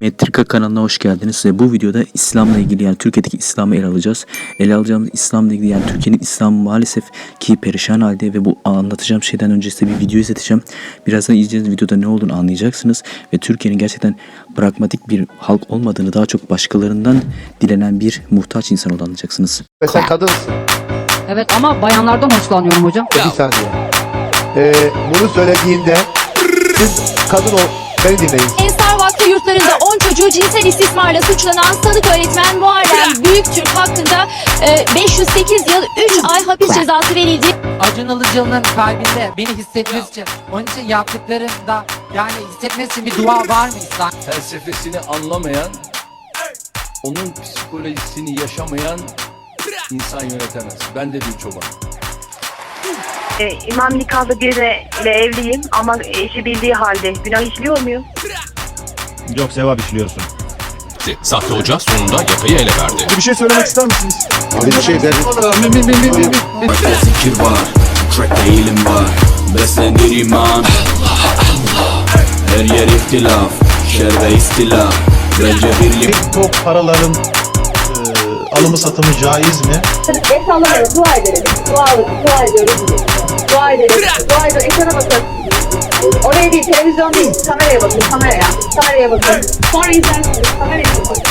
Metrika kanalına hoş geldiniz. Size bu videoda İslam'la ilgili yani Türkiye'deki İslam'ı ele alacağız. Ele alacağımız İslam'la ilgili yani Türkiye'nin İslam'ı maalesef ki perişan halde ve bu anlatacağım şeyden önce size bir video izleteceğim. Birazdan izleyeceğiniz videoda ne olduğunu anlayacaksınız ve Türkiye'nin gerçekten pragmatik bir halk olmadığını, daha çok başkalarından dilenen bir muhtaç insan olduğunu anlayacaksınız. Ve sen kadınsın. Evet ama bayanlardan hoşlanıyorum hocam. Bir saniye. Bunu söylediğinde siz kadın ol, beni dinleyin. Ensar Vakfı yurtlarında 10 çocuğu cinsel istismarla suçlanan sanık öğretmen Muharrem Büyüktürk hakkında 508 yıl 3 ay hapis cezası verildi. Acun Ilıcalı'nın kalbinde beni hissetmesi için, onun için yaptıklarında yani hissetmesi için bir dua var mı İslam? Felsefesini anlamayan, onun psikolojisini yaşamayan insan yönetemez. Ben de bir çoban. İmam nikahlı biriyle evliyim ama eşi bildiği halde günah işliyor muyum? Yok, sevap işliyorsun. Sahte hoca sonunda yakayı ele verdi. Bir şey söylemek ister misiniz? Bir şey derim. Zikir var, trackte ilim var, beslenir iman. Her yer ihtilaf, şer ve istilaf. Bence birlik. TikTok paraların alımı satımı caiz mi? Sallamadım, dua edelim. Dua ediyoruz. Dua edelim. Dua ediyoruz. Ekrana bakın. Oraya değil, televizyon değil. Kameraya bakın, kameraya. Kameraya bakın. Sonra izlersiniz. Kameraya bakın.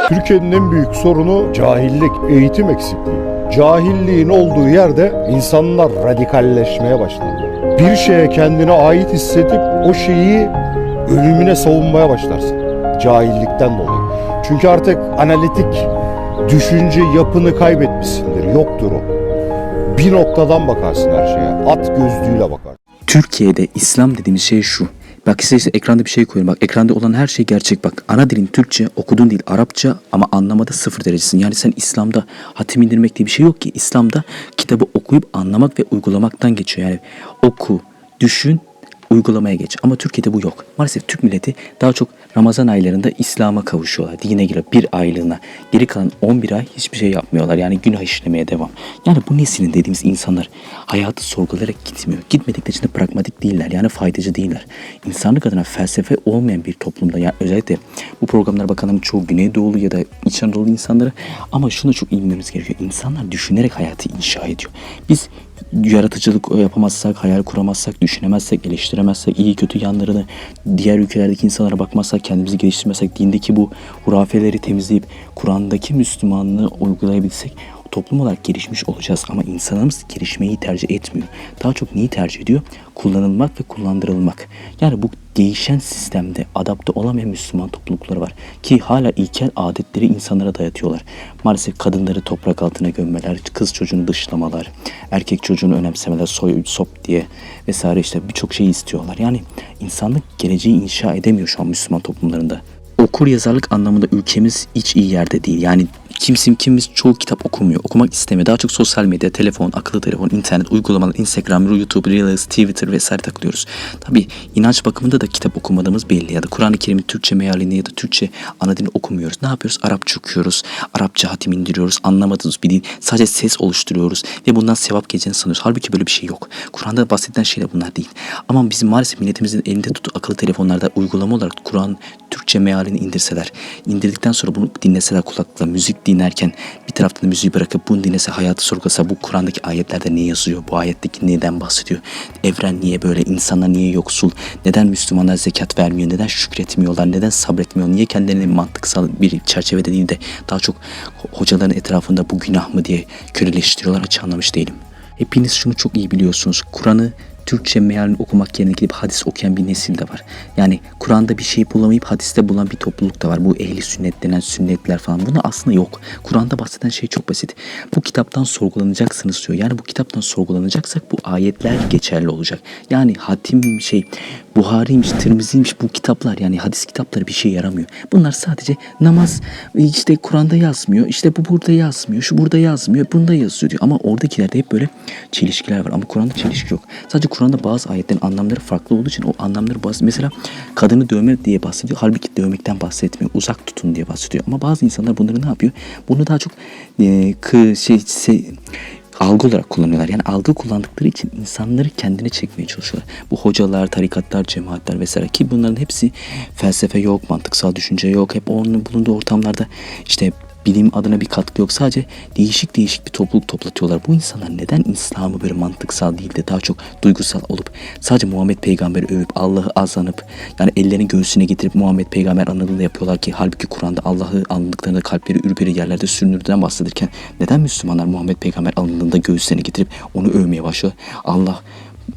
Türkiye'nin en büyük sorunu cahillik, eğitim eksikliği. Cahilliğin olduğu yerde insanlar radikalleşmeye başlarlar. Bir şeye kendine ait hissedip o şeyi ölümüne savunmaya başlarsın. Cahillikten dolayı. Çünkü artık analitik düşünce yapını kaybetmişsindir. Yoktur o. Bir noktadan bakarsın her şeye. At gözlüğüyle bakarsın. Türkiye'de İslam dediğimiz şey şu. Bak size ekranda bir şey koyuyorum. Bak ekranda olan her şey gerçek. Bak ana dilin Türkçe, okuduğun dil Arapça ama anlamada 0 derecesin. Yani sen İslam'da hatim indirmek diye bir şey yok ki. İslam'da kitabı okuyup anlamak ve uygulamaktan geçiyor. Yani oku, düşün, uygulamaya geç. Ama Türkiye'de bu yok. Maalesef Türk milleti daha çok Ramazan aylarında İslam'a kavuşuyorlar. Dine giriyor bir aylığına. Geri kalan 11 ay hiçbir şey yapmıyorlar. Yani günah işlemeye devam. Yani bu neslin dediğimiz insanlar hayatı sorgulayarak gitmiyor. Gitmedikleri için de pragmatik değiller. Yani faydacı değiller. İnsanlık adına felsefe olmayan bir toplumda, yani özellikle bu programlara bakanların çoğu Güneydoğulu ya da İç Anadolu insanları, ama şunu çok iyi bilmemiz gerekiyor. İnsanlar düşünerek hayatı inşa ediyor. Biz yaratıcılık yapamazsak, hayal kuramazsak, düşünemezsek, eleştiremezsek, iyi kötü yanlarını diğer ülkelerdeki insanlara bakmazsak, kendimizi geliştirmezsek, dindeki bu hurafeleri temizleyip Kur'an'daki Müslümanlığı uygulayabilsek toplum olarak gelişmiş olacağız. Ama insanımız gelişmeyi tercih etmiyor. Daha çok neyi tercih ediyor? Kullanılmak ve kullandırılmak. Yani bu değişen sistemde adapte olamayan Müslüman toplulukları var. Ki hala ilkel adetleri insanlara dayatıyorlar. Maalesef kadınları toprak altına gömmeler, kız çocuğunu dışlamalar, erkek çocuğunu önemsemeler, soy sop diye vesaire, işte birçok şeyi istiyorlar. Yani insanlık geleceği inşa edemiyor şu an Müslüman toplumlarında. Okur yazarlık anlamında ülkemiz hiç iyi yerde değil. Yani kimimiz çoğu kitap okumuyor. Okumak istemiyor. Daha çok sosyal medya, telefon, akıllı telefon, internet, uygulamalar, Instagram, YouTube, Reels, Twitter vesaire takılıyoruz. Tabii inanç bakımında da kitap okumadığımız belli. Ya da Kur'an-ı Kerim'in Türkçe mealini ya da Türkçe ana dilini okumuyoruz. Ne yapıyoruz? Arapça okuyoruz. Arapça hatim indiriyoruz. Anlamadığımız bir dil. Sadece ses oluşturuyoruz. Ve bundan sevap geleceğini sanıyoruz. Halbuki böyle bir şey yok. Kur'an'da bahsedilen şeyler bunlar değil. Ama bizim maalesef milletimizin elinde tuttuğu akıllı telefonlarda uygulama olarak Kur'an Türkçe mealini indirseler, indirdikten sonra bunu dinleseler kulakla, müzik dinlerken bir taraftan da müziği bırakıp bunu dinlese, hayatı sorgulasa, bu Kur'an'daki ayetlerde ne yazıyor, bu ayetteki neden bahsediyor, evren niye böyle, insanlar niye yoksul, neden Müslümanlar zekat vermiyor, neden şükretmiyorlar, neden sabretmiyor, niye kendilerini mantıksal bir çerçevede değil de daha çok hocaların etrafında bu günah mı diye köleleştiriyorlar, hiç anlamış değilim. Hepiniz şunu çok iyi biliyorsunuz. Kur'an'ı Türkçe mealini okumak yerine gidip hadis okuyan bir nesil de var. Yani Kur'an'da bir şey bulamayıp hadiste bulan bir topluluk da var. Bu ehli sünnet denen sünnetler falan. Bunlar aslında yok. Kur'an'da bahseden şey çok basit. Bu kitaptan sorgulanacaksınız diyor. Yani bu kitaptan sorgulanacaksak bu ayetler geçerli olacak. Yani hatim Buhari'ymiş, Tirmizi'ymiş bu kitaplar, yani hadis kitapları bir şey yaramıyor. Bunlar sadece namaz, işte Kur'an'da yazmıyor, işte bu burada yazmıyor, şu burada yazmıyor, bunda yazıyor diyor. Ama oradakilerde hep böyle çelişkiler var. Ama Kur'an'da çelişki yok. Sadece Kur'an'da bazı ayetlerin anlamları farklı olduğu için o anlamları bazı, mesela kadını dövme diye bahsediyor. Halbuki dövmekten bahsetmiyor. Uzak tutun diye bahsediyor. Ama bazı insanlar bunları ne yapıyor? Bunu daha çok algı olarak kullanıyorlar. Yani algı kullandıkları için insanları kendine çekmeye çalışıyorlar. Bu hocalar, tarikatlar, cemaatler vesaire, ki bunların hepsi felsefe yok, mantıksal düşünce yok. Hep onun bulunduğu ortamlarda işte bilim adına bir katkı yok. Sadece değişik bir topluluk toplatıyorlar. Bu insanlar neden İslam'ı böyle mantıksal değil de daha çok duygusal olup sadece Muhammed Peygamber'i övüp Allah'ı azlanıp, yani ellerini göğsüne getirip Muhammed Peygamber anıldığında yapıyorlar ki halbuki Kur'an'da Allah'ı anıldıklarında kalpleri ürperi, yerlerde sürünürdüğünden bahsedilirken neden Müslümanlar Muhammed Peygamber anıldığında göğüslerine getirip onu övmeye başlıyor? Allah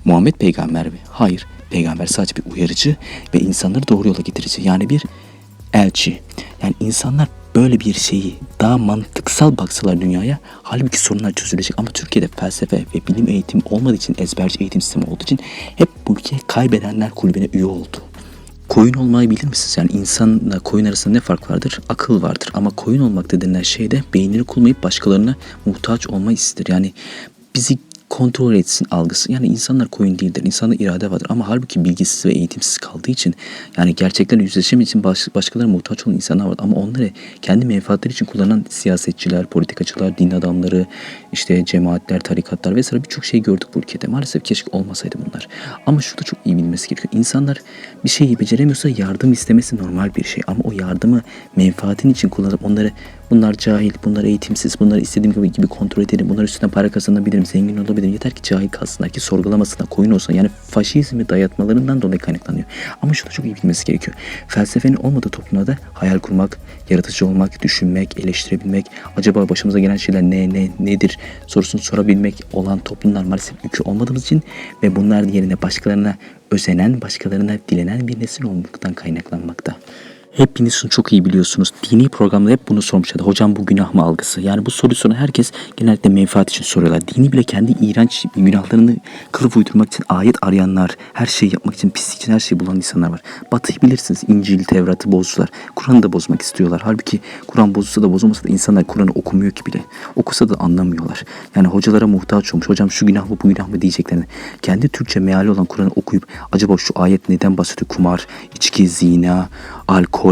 Muhammed Peygamber mi? Hayır. Peygamber sadece bir uyarıcı ve insanları doğru yola getirici. Yani bir elçi. Yani insanlar böyle bir şeyi daha mantıksal baksalar dünyaya, halbuki sorunlar çözülecek. Ama Türkiye'de felsefe ve bilim eğitimi olmadığı için, ezberci eğitim sistemi olduğu için hep bu ülke kaybedenler kulübüne üye oldu. Koyun olmayı bilir misiniz? Yani insanla koyun arasında ne fark vardır? Akıl vardır. Ama koyun olmak denilen şey de beynini kullanmayıp başkalarına muhtaç olma hissidir. Yani bizi kontrol etsin algısı. Yani insanlar koyun değildir. İnsanda irade vardır. Ama halbuki bilgisiz ve eğitimsiz kaldığı için, yani gerçeklerle yüzleşemediği için başkalarına muhtaç olan insanlar var. Ama onları kendi menfaatleri için kullanan siyasetçiler, politikacılar, din adamları, işte cemaatler, tarikatlar vesaire birçok şey gördük bu ülkede. Maalesef keşke olmasaydı bunlar. Ama şurada çok iyi bilmesi gerekiyor. İnsanlar bir şeyi beceremiyorsa yardım istemesi normal bir şey. Ama o yardımı menfaatin için kullanıp onları, bunlar cahil, bunlar eğitimsiz, bunları istediğim gibi kontrol ederim, bunlar üstünden para kazanabilirim, zengin olabilirim. Yeter ki cahil kalsınlar, ki sorgulamasınlar, koyun olsun. Yani faşizmi dayatmalarından dolayı kaynaklanıyor. Ama şurada çok iyi bilmesi gerekiyor. Felsefenin olmadığı toplumlarda hayal kurmak, yaratıcı olmak, düşünmek, eleştirebilmek, acaba başımıza gelen şeyler nedir sorusunu sorabilmek olan toplumlar maalesef ülke olmadığımız için ve bunlar yerine başkalarına özenen, başkalarına dilenen bir nesil olmaktan kaynaklanmakta. Hepiniz şunu çok iyi biliyorsunuz. Dini programda hep bunu sormuşlardı. Hocam bu günah mı algısı? Yani bu soruyu soran herkes genellikle menfaat için soruyorlar. Dini bile kendi iğrenç günahlarını kılıf uydurmak için ayet arayanlar, her şeyi yapmak için, pislik için her şeyi bulan insanlar var. Batı'yı bilirsiniz. İncil, Tevrat'ı bozdular. Kur'an'ı da bozmak istiyorlar. Halbuki Kur'an bozulsa da bozulmasa da insanlar Kur'an'ı okumuyor ki bile. Okusa da anlamıyorlar. Yani hocalara muhtaç olmuş. Hocam şu günah mı bu günah mı diyeceklerini. Kendi Türkçe meali olan Kur'an'ı okuyup acaba şu ayet neden bahsediyor? Kumar, içki, zina, alkol,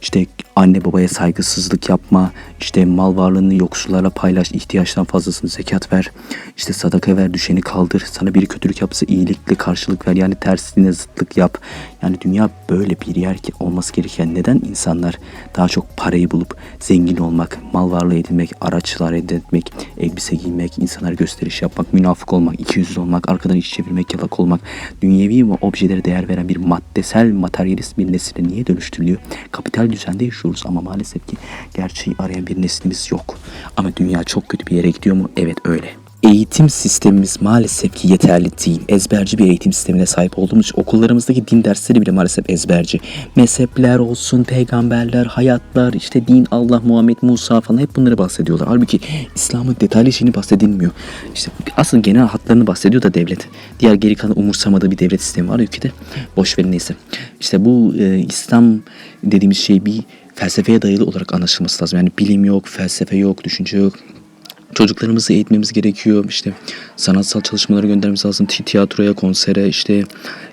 işte anne babaya saygısızlık yapma, işte mal varlığını yoksullarla paylaş, ihtiyaçtan fazlasını zekat ver, işte sadaka ver, düşeni kaldır, sana biri kötülük yapsa iyilikle karşılık ver, yani tersine zıtlık yap. Yani dünya böyle bir yer ki olması gereken, neden insanlar daha çok parayı bulup zengin olmak, mal varlığı edinmek, araçlar elde etmek, elbise giymek, insanlara gösteriş yapmak, münafık olmak, ikiyüzlü olmak, arkadan iş çevirmek, yalak olmak, dünyevi ve objelere değer veren bir maddesel, materyalist bir nesile niye dönüştürülüyor? Kapital düzende yaşıyoruz ama maalesef ki gerçeği arayan bir neslimiz yok. Ama dünya çok kötü bir yere gidiyor mu? Evet öyle. Eğitim sistemimiz maalesef ki yeterli değil. Ezberci bir eğitim sistemine sahip olduğumuz için okullarımızdaki din dersleri bile maalesef ezberci. Mezhepler olsun, peygamberler, hayatlar, işte din, Allah, Muhammed, Musa falan hep bunları bahsediyorlar. Halbuki İslam'ın detaylı şeyini bahsedilmiyor. İşte asıl genel hatlarını bahsediyor da devlet. Diğer geri kalan umursamadığı bir devlet sistemi var ülkede. Boş verin neyse. İşte bu İslam dediğimiz şey bir felsefeye dayalı olarak anlaşılması lazım. Yani bilim yok, felsefe yok, düşünce yok. Çocuklarımızı eğitmemiz gerekiyor. İşte sanatsal çalışmaları göndermemiz lazım. Tiyatroya, konsere, işte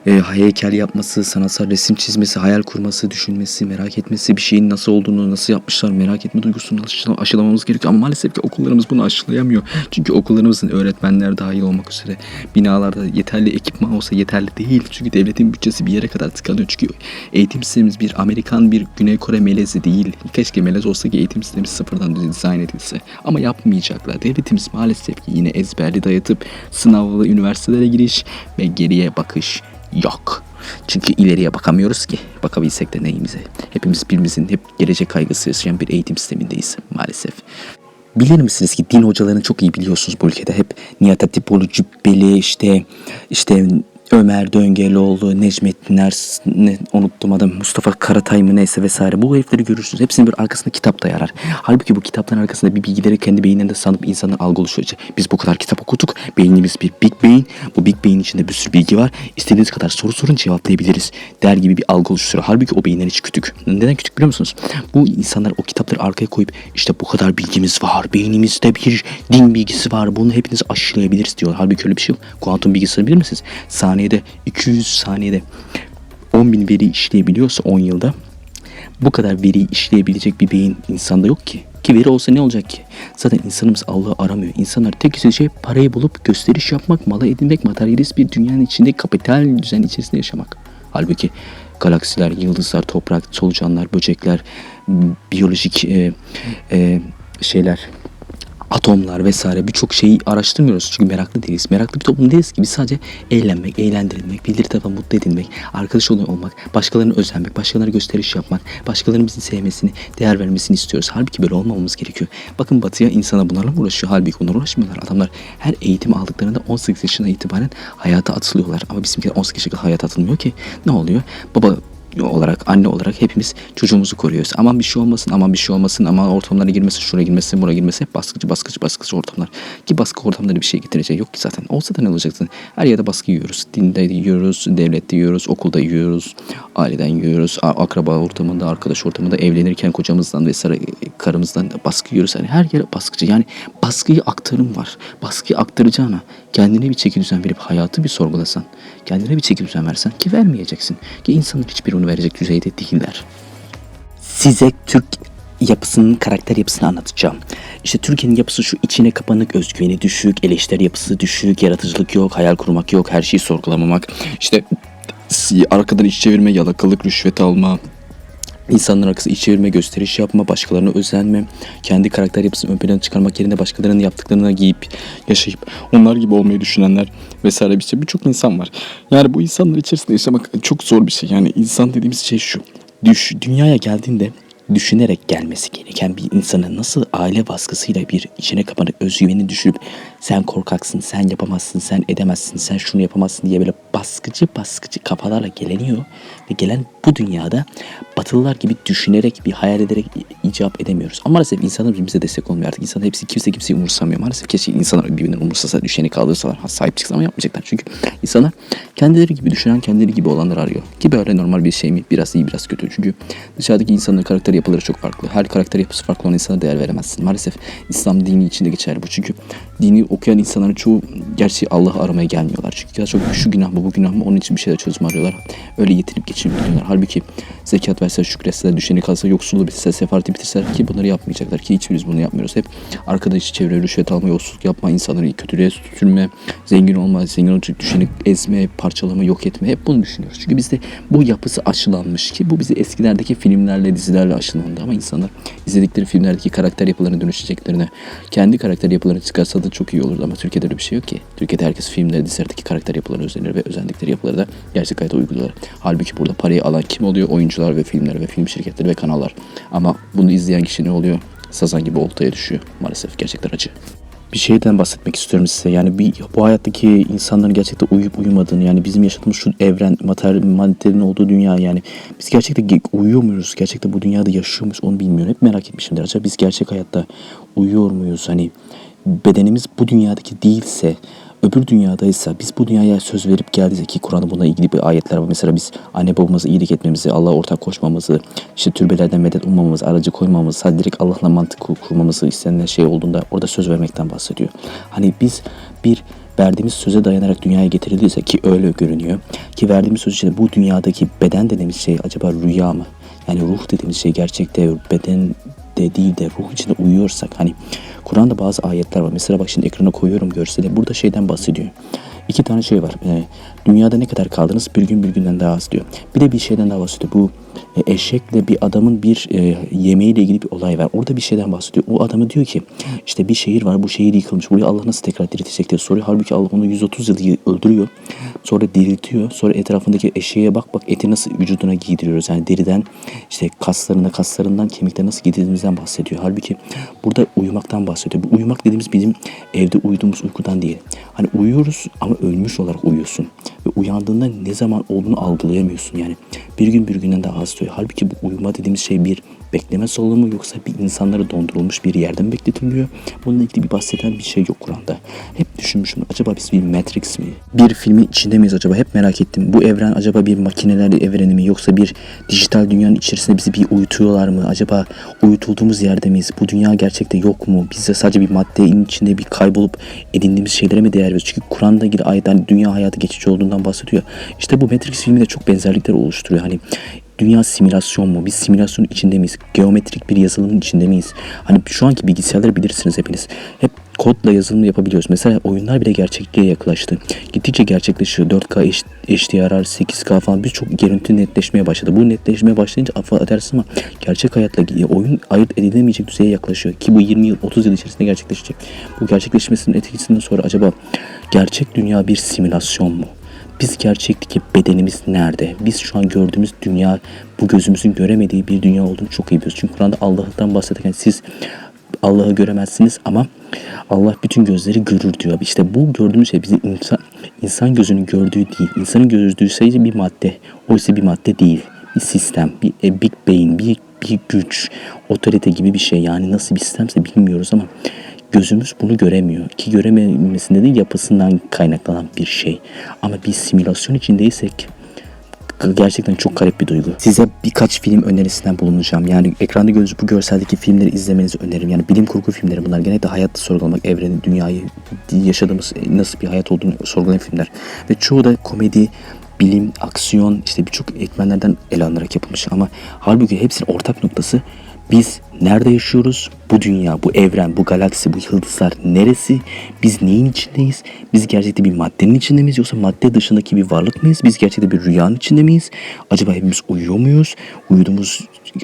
heykel yapması, sanatsal resim çizmesi, hayal kurması, düşünmesi, merak etmesi, bir şeyin nasıl olduğunu, nasıl yapmışlar merak etme duygusunu aşılamamız gerekiyor. Ama maalesef ki okullarımız bunu aşılayamıyor. Çünkü okullarımızın öğretmenler dahil olmak üzere binalarda yeterli ekipman olsa yeterli değil. Çünkü devletin bütçesi bir yere kadar tıkanıyor. Çünkü eğitim sistemimiz bir Amerikan, bir Güney Kore melezi değil. Keşke melez olsa ki eğitim sistemimiz sıfırdan dizayn edilse. Ama yapmayacaklar. Devletimiz maalesef ki yine ezberli dayatıp sınavlı üniversitelere giriş ve geriye bakış yok. Çünkü ileriye bakamıyoruz ki. Bakabilsek de neyimize. Hepimiz birbirimizin hep gelecek kaygısı yaşayan bir eğitim sistemindeyiz maalesef. Bilir misiniz ki din hocalarını çok iyi biliyorsunuz bu ülkede. Hep Nihat Hatipoğlu cübbeli, işte Ömer Döngelioğlu, Necmettin unuttum adam, Mustafa Karatay mı neyse vesaire. Bu herifleri görürsünüz. Hepsinin bir arkasında kitap da yarar. Halbuki bu kitapların arkasında bir bilgileri kendi beyinlerinde sanıp insanlar algı oluşuyor. Biz bu kadar kitap okuduk. Beynimiz bir Big Beyin. Bu Big Beyin içinde bir sürü bilgi var. İstediğiniz kadar soru sorun cevaplayabiliriz der gibi bir algı oluşturuyor. Halbuki o beyinler hiç küçük. Neden küçük biliyor musunuz? Bu insanlar o kitapları arkaya koyup işte bu kadar bilgimiz var. Beynimizde bir din bilgisi var. Bunu hepiniz aşılayabiliriz diyor. Halbuki öyle bir şey yok. Kuantum bilgisini bilir misiniz? 200 saniyede 10.000 veri işleyebiliyorsa 10 yılda, bu kadar veriyi işleyebilecek bir beyin insanda yok ki. Ki veri olsa ne olacak ki? Zaten insanımız Allah'ı aramıyor. İnsanlar tek istediği şey parayı bulup gösteriş yapmak, mala edinmek, materyalist bir dünyanın içinde, kapital düzen içerisinde yaşamak. Halbuki galaksiler, yıldızlar, toprak, solucanlar, böcekler, biyolojik şeyler, atomlar vesaire birçok şeyi araştırmıyoruz çünkü meraklı değiliz. Meraklı bir toplum değiliz ki biz sadece eğlenmek, eğlendirilmek, birileri tarafından mutlu edilmek, arkadaş olmak, başkalarını özenmek, başkalarına gösteriş yapmak, başkalarının bizi sevmesini, değer vermesini istiyoruz. Halbuki böyle olmamamız gerekiyor. Bakın Batı'ya insana bunlarla mı uğraşıyor? Halbuki bunlarla uğraşmıyorlar. Adamlar her eğitimi aldıklarında 18 yaşına itibaren hayata atılıyorlar. Ama bizimkiler 18 yaşında hayata atılmıyor ki. Ne oluyor? Baba olarak, anne olarak hepimiz çocuğumuzu koruyoruz. Aman bir şey olmasın, aman bir şey olmasın, aman ortamlara girmesin, şuraya girmesin, buraya girmesin. Hep baskıcı ortamlar. Ki baskı ortamları bir şey getireceği yok ki zaten. Olsa da ne olacaktı? Her yerde baskı yiyoruz. Dinde yiyoruz, devlette yiyoruz, okulda yiyoruz, aileden yiyoruz, akraba ortamında, arkadaş ortamında, evlenirken kocamızdan vesaire karımızdan da baskı yiyoruz. Yani her yere baskıcı. Yani baskıyı aktarım var. Baskıyı aktaracağına kendine bir çeki düzen verip hayatı bir sorgulasan, kendine bir çeki düzen versen, ki vermeyeceksin. Ki insanın hiçbir onu verecek düzeyde değiller. Size Türk yapısının, karakter yapısını anlatacağım. İşte Türkiye'nin yapısı şu: içine kapanık, özgüveni düşük, eleştiri yapısı düşük, yaratıcılık yok, hayal kurmak yok, her şeyi sorgulamamak, işte arkadan iş çevirme, yalakalık, rüşvet alma, İnsanlar arkasında iç çevirme, gösteriş yapma, başkalarına özenme, kendi karakter yapısını ön plana çıkarmak yerine başkalarının yaptıklarına giyip yaşayıp onlar gibi olmayı düşünenler vesaire birçok insan var. Yani bu insanlar içerisinde yaşamak çok zor bir şey. Yani insan dediğimiz şey şu: dünyaya geldiğinde düşünerek gelmesi gereken bir insanın nasıl aile baskısıyla bir içine kapanık özgüveni düşürüp sen korkaksın, sen yapamazsın, sen edemezsin, sen şunu yapamazsın diye böyle baskıcı kafalarla geleniyor ve gelen bu dünyada Batılılar gibi düşünerek, bir hayal ederek icap edemiyoruz. Ama maalesef insanlar birbirimize destek olmuyor artık. İnsanlar kimseyi umursamıyor. Maalesef keşke insanlar birbirinden umursasa, düşeni kaldırsalar, sahip çıksa, ama yapmayacaklar. Çünkü insanlar kendileri gibi düşünen, kendileri gibi olanları arıyor. Ki böyle normal bir şey mi? Biraz iyi, biraz kötü. Çünkü dışarıdaki insanların karakter yapıları çok farklı. Her karakter yapısı farklı olan insana değer veremezsin. Maalesef İslam dini içinde geçerli bu. Çünkü dini okuyan insanların çoğu gerçi Allah'ı aramaya gelmiyorlar. Çünkü daha çok şu günah mı, bu günah mı, onun için bir şeyler çözüm arıyorlar. Öyle yetinip geçinmiyorlar. Halbuki zekat verse, şükretseler, düşeni kalsa, yoksulluğu bitirse, sefareti bitirseler, ki bunları yapmayacaklar, ki hiçbirimiz bunu yapmıyoruz. Hep arkadaş çevre, rüşvet alma, yoksulluk yapma, insanları kötülüğe sürme, zengin olma, zengin olacak, düşeni ezme, parçalama, yok etme, hep bunu düşünüyoruz. Çünkü bizde bu yapısı aşılanmış, ki bu bizi eskilerdeki filmlerle, dizilerle aşılandı. Ama insanlar izledikleri filmlerdeki karakter yapılarına dönüşeceklerine kendi karakter yapılarını çıkarsa da çok iyi olurdu. Ama Türkiye'de öyle bir şey yok ki. Türkiye'de herkes filmlerde, dizilerdeki karakter yapılarına özenir ve özendikleri yapıları da gerçek hayata uyguluyorlar. Halbuki burada parayı alan kim oluyor? Oyuncular ve filmler ve film şirketleri ve kanallar. Ama bunu izleyen kişi ne oluyor? Sazan gibi oltaya düşüyor. Maalesef gerçekten acı. Bir şeyden bahsetmek istiyorum size. Yani bu hayattaki insanların gerçekten uyuyup uyumadığını, yani bizim yaşadığımız şu evren, maddenin olduğu dünya, yani biz gerçekten uyuyor muyuz? Gerçekten bu dünyada yaşıyor muyuz? Onu bilmiyorum. Hep merak etmişimdir. Acaba biz gerçek hayatta uyuyor muyuz? Hani bedenimiz bu dünyadaki değilse, öbür dünyadaysa, biz bu dünyaya söz verip geldiysek, ki Kur'an'da buna ilgili bir ayetler var. Mesela biz anne babamıza iyilik etmemizi, Allah'a ortak koşmamızı, işte türbelerden medet ummamamızı, aracı koymamamızı, sadece direkt Allah'la mantık kurmamızı istenilen şey olduğunda orada söz vermekten bahsediyor. Hani biz bir verdiğimiz söze dayanarak dünyaya getirildiyse, ki öyle görünüyor, ki verdiğimiz söz için bu dünyadaki beden dediğimiz şey acaba rüya mı? Yani ruh dediğimiz şey gerçekte beden de değil de ruh içinde uyuyorsak, hani Kur'an'da bazı ayetler var. Mesela bak, şimdi ekrana koyuyorum görseli. Burada şeyden bahsediyor. 2 tane şey var. Dünyada ne kadar kaldınız? Bir gün bir günden daha az diyor. Bir de bir şeyden daha bahsediyor. Bu eşekle bir adamın bir yemeğiyle ilgili bir olay var. Orada bir şeyden bahsediyor. O adamı diyor ki işte bir şehir var. Bu şehir yıkılmış. Burayı Allah nasıl tekrar diriltecek diye soruyor. Halbuki Allah onu 130 yıl öldürüyor. Sonra diriltiyor. Sonra etrafındaki eşeğe bak eti nasıl vücuduna giydiriyoruz. Yani deriden işte kaslarından kemikten nasıl giydirdiğimizden bahsediyor. Halbuki burada uyumaktan bahsediyor. Bu uyumak dediğimiz bizim evde uyuduğumuz uykudan değil. Hani uyuyoruz ama ölmüş olarak uyuyorsun. ve uyandığında ne zaman olduğunu algılayamıyorsun. Yani bir gün bir günden daha az diyor. Halbuki bu uyuma dediğimiz şey bir bekleme salonu mu, yoksa bir insanlara dondurulmuş bir yerden bekletiliyor? Bununla ilgili bir bahseden bir şey yok Kur'an'da. Hep düşünmüşüm, acaba biz bir Matrix mi? Bir filmin içinde miyiz acaba? Hep merak ettim. Bu evren acaba bir makineler evreni mi, yoksa bir dijital dünyanın içerisinde bizi bir uyutuyorlar mı? Acaba uyutulduğumuz yerde miyiz? Bu dünya gerçekte yok mu? Biz de sadece bir maddenin içinde bir kaybolup edindiğimiz şeylere mi değer veriyoruz? Çünkü Kur'an'da ilgili ayetler dünya hayatı geçici olduğundan bahsediyor. İşte bu Matrix filmi de çok benzerlikler oluşturuyor. Hani dünya simülasyon mu? Biz simülasyonun içinde miyiz? Geometrik bir yazılımın içinde miyiz? Hani şu anki bilgisayarları bilirsiniz hepiniz. Hep kodla yazılım yapabiliyoruz. Mesela oyunlar bile gerçekliğe yaklaştı. Gittikçe gerçekleşiyor. 4K, HDR, 8K falan birçok görüntü netleşmeye başladı. Bu netleşmeye başlayınca affedersin ama gerçek hayatla oyun ayırt edilemeyecek düzeye yaklaşıyor. Ki bu 20 yıl, 30 yıl içerisinde gerçekleşecek. Bu gerçekleşmesinin etkisinden sonra acaba gerçek dünya bir simülasyon mu? Biz gerçekteki bedenimiz nerede? Biz şu an gördüğümüz dünya, bu gözümüzün göremediği bir dünya olduğunu çok iyi biliyoruz. Çünkü Kur'an'da Allah'tan bahsederken siz Allah'ı göremezsiniz ama Allah bütün gözleri görür diyor. İşte bu gördüğümüz şey bizi insan gözünün gördüğü değil. İnsanın gördüğü şey bir madde. Oysa bir madde değil. Bir sistem, bir Big Bang, bir güç, otorite gibi bir şey. Yani nasıl bir sistemse bilmiyoruz ama gözümüz bunu göremiyor. Ki görememesinde de yapısından kaynaklanan bir şey. Ama bir simülasyon içindeysek gerçekten çok garip bir duygu. Size birkaç film önerisinden bulunacağım. Yani ekranda gördüğünüz bu görseldeki filmleri izlemenizi öneririm. Yani bilim kurgu filmleri bunlar. Genellikle hayatta sorgulamak, evreni, dünyayı, yaşadığımız nasıl bir hayat olduğunu sorgulayan filmler. Ve çoğu da komedi, bilim, aksiyon, işte birçok etmenlerden ele alınarak yapılmış. Ama halbuki hepsinin ortak noktası biz nerede yaşıyoruz? Bu dünya, bu evren, bu galaksi, bu yıldızlar neresi? Biz neyin içindeyiz? Biz gerçekten bir maddenin içinde miyiz? Yoksa madde dışındaki bir varlık mıyız? Biz gerçekten bir rüyanın içinde miyiz? Acaba hepimiz uyuyor muyuz?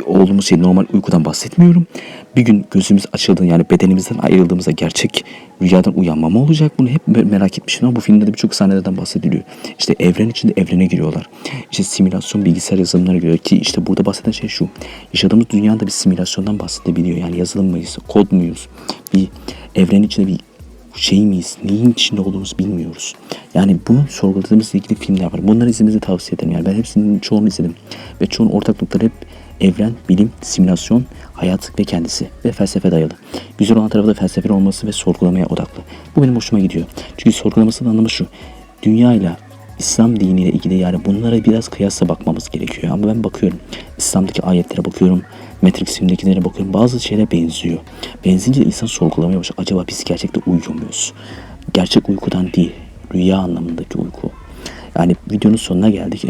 Olduğumuz şey normal uykudan bahsetmiyorum. Bir gün gözümüz açıldığında, yani bedenimizden ayrıldığımızda gerçek rüyadan uyanma mı olacak? Bunu hep merak etmiştim ama bu filmde de birçok sahnelerden bahsediliyor. İşte evren içinde evrene giriyorlar. İşte simülasyon bilgisayar yazılımlarına giriyor ki işte burada bahseden şey şu. Yaşadığımız dünyanın da bir simülasyondan bahsedebiliyor. Yani yazılım mıyız, kod muyuz? Bir evrenin içinde bir şey miyiz? Neyin içinde olduğumuzu bilmiyoruz. Yani bunu sorguladığımızla ilgili filmler var. Bunları izlemenizi tavsiye ederim. Yani ben hepsinin çoğunu izledim. Ve çoğunun ortak noktaları hep evren, bilim, simülasyon, hayat ve kendisi ve felsefe dayalı. Güzel olan tarafı da felsefe olması ve sorgulamaya odaklı. Bu benim hoşuma gidiyor. Çünkü sorgulamasının anlamı şu. Dünyayla, İslam diniyle ilgili yani bunlara biraz kıyasla bakmamız gerekiyor. Ama ben bakıyorum. İslam'daki ayetlere bakıyorum. Matrix filmdekilere bakıyorum. Bazı şeyler benziyor. Benzince de insan sorgulamaya başlıyor. Acaba biz gerçekten uyuyor muyuz? Gerçek uykudan değil. Rüya anlamındaki uyku. Yani videonun sonuna geldik.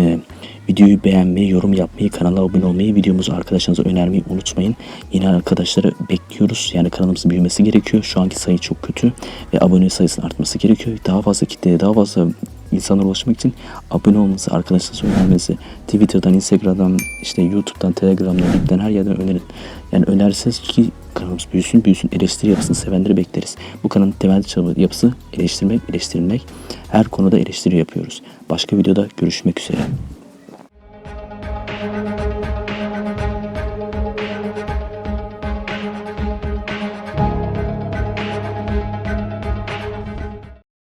Videoyu beğenmeyi, yorum yapmayı, kanala abone olmayı, videomuzu arkadaşlarınıza önermeyi unutmayın. Yeni arkadaşları bekliyoruz. Yani kanalımızın büyümesi gerekiyor. Şu anki sayı çok kötü ve abone sayısının artması gerekiyor. Daha fazla kitleye, daha fazla insanlara ulaşmak için abone olmanızı, arkadaşlarınıza önermenizi, Twitter'dan, Instagram'dan, işte YouTube'dan, Telegram'dan, LinkedIn'den her yerden önerin. Yani önerirseniz ki kanalımız büyüsün, eleştiri yapısını sevenleri bekleriz. Bu kanalın temel yapısı eleştirmek, eleştirilmek. Her konuda eleştiri yapıyoruz. Başka videoda görüşmek üzere.